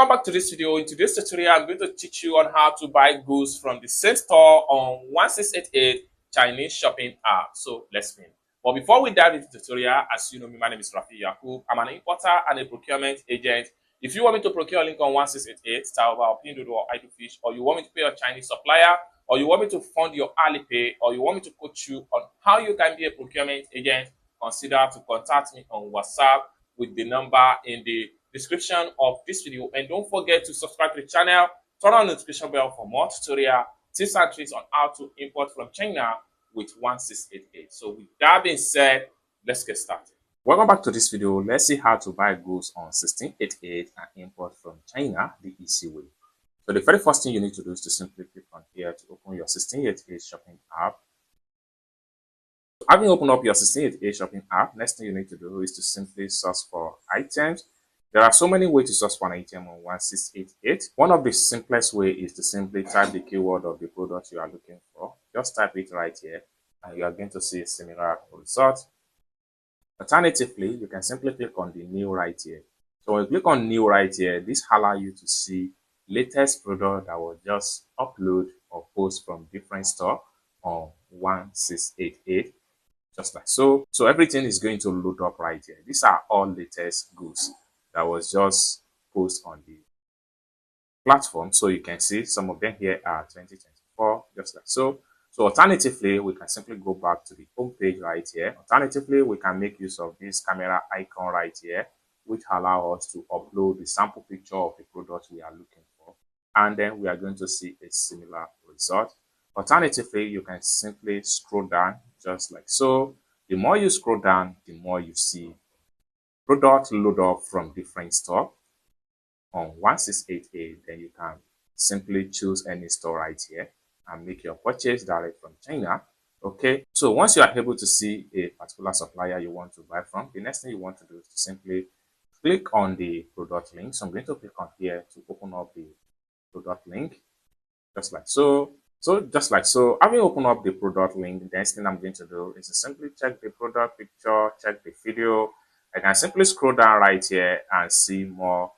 Welcome back to this video. In today's tutorial, I'm going to teach you on how to buy goods from the same store on 1688 Chinese shopping app. So let's begin. But before we dive into the tutorial, as you know me, my name is Rafi Yakub. I'm an importer and a procurement agent. If you want me to procure a link on 1688, Taobao or Pinduoduo or Idlefish, or you want me to pay a Chinese supplier, or you want me to fund your Alipay, or you want me to coach you on how you can be a procurement agent, consider to contact me on WhatsApp with the number in the description of this video. And don't forget to subscribe to the channel, turn on the notification bell for more tutorial tips and tricks on how to import from China with 1688. So with that being said, let's get started. Welcome back to this video. Let's see how to buy goods on 1688 and import from China the easy way. So the very first thing you need to do is to simply click on here to open your 1688 shopping app. So having opened up your 1688 shopping app, next thing you need to do is to simply search for items. There are so many ways to search for an item on 1688. One of the simplest way is to simply type the keyword of the product you are looking for. Just type it right here and you are going to see a similar result. Alternatively, you can simply click on the new right here. So when you click on new right here, this allows you to see latest product that was just upload or post from different store on 1688, just like so. So everything is going to load up right here. These are all latest goods that was just posted on the platform. So you can see some of them here are 2024, just like so. So alternatively, we can simply go back to the home page right here. Alternatively, we can make use of this camera icon right here, which allow us to upload the sample picture of the product we are looking for. And then we are going to see a similar result. Alternatively, you can simply scroll down just like so. The more you scroll down, the more you see product load up from different store on 1688. Then you can simply choose any store right here and make your purchase direct from China. Okay, so once you are able to see a particular supplier you want to buy from, the next thing you want to do is to simply click on the product link. So I'm going to click on here to open up the product link, just like so. So just like so, having opened up the product link, the next thing I'm going to do is to simply check the product picture, check the video. I can simply scroll down right here and see more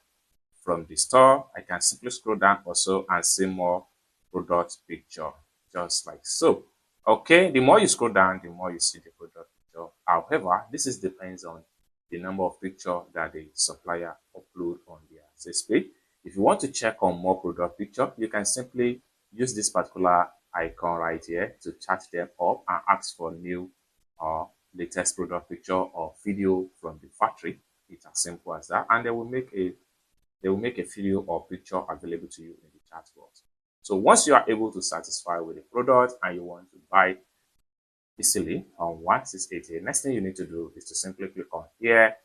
from the store. I can simply scroll down also and see more product picture, just like so. Okay, the more you scroll down, the more you see the product picture. However, this is depends on the number of picture that the supplier upload on their sales page. If you want to check on more product picture, you can simply use this particular icon right here to chat them up and ask for new or latest product picture or video from the factory. It's as simple as that, and they will make a video or picture available to you in the chat box. So once you are able to satisfy with the product and you want to buy easily on 1688, next thing you need to do is to simply click on here.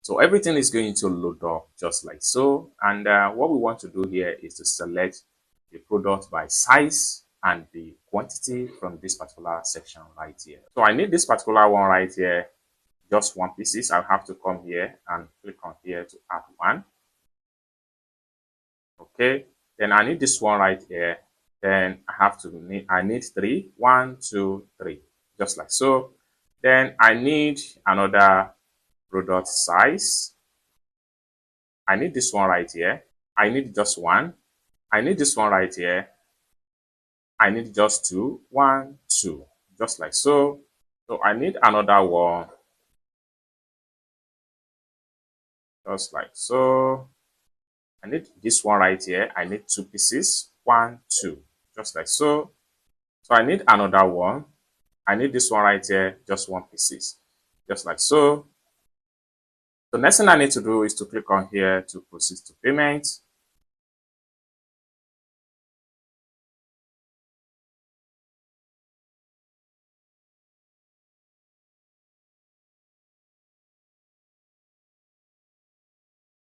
So everything is going to load up just like so. And what we want to do here is to select the product by size and the quantity from this particular section right here. So I need this particular one right here, just one pieces. I'll have to come here and click on here to add one. Okay, then I need this one right here. Then I need three. 1, 2, 3, just like so. Then I need another product size. I need this one right here. I need just one. I need this one right here. I need just two. 1, 2, just like so. So I need another one, just like so. I need this one right here. I need 2 pieces. 1, 2, just like so. So I need another one. I need this one right here, just 1 pieces, just like so. The next thing I need to do is to click on here to proceed to payment.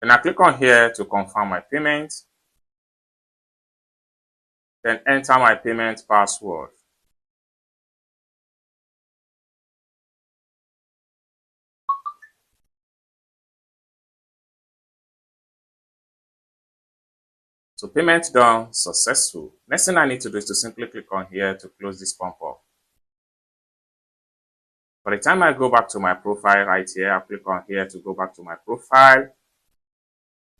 Then I click on here to confirm my payment. Then enter my payment password. So payment done, successful. Next thing I need to do is to simply click on here to close this pop-up. By the time I go back to my profile right here, I'll click on here to go back to my profile.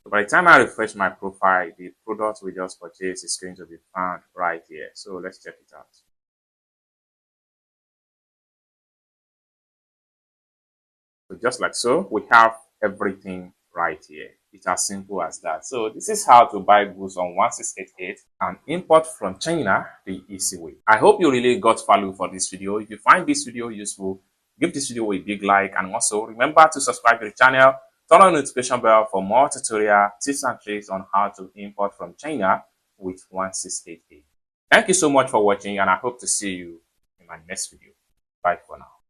So by the time I refresh my profile, the product we just purchased is going to be found right here. So let's check it out. So just like so, we have everything right here. It's as simple as that. So this is how to buy goods on 1688 and import from China the easy way. I hope you really got value for this video. If you find this video useful, give this video a big like, and also remember to subscribe to the channel, turn on the notification bell for more tutorial tips and tricks on how to import from China with 1688. Thank you so much for watching, and I hope to see you in my next video. Bye for now.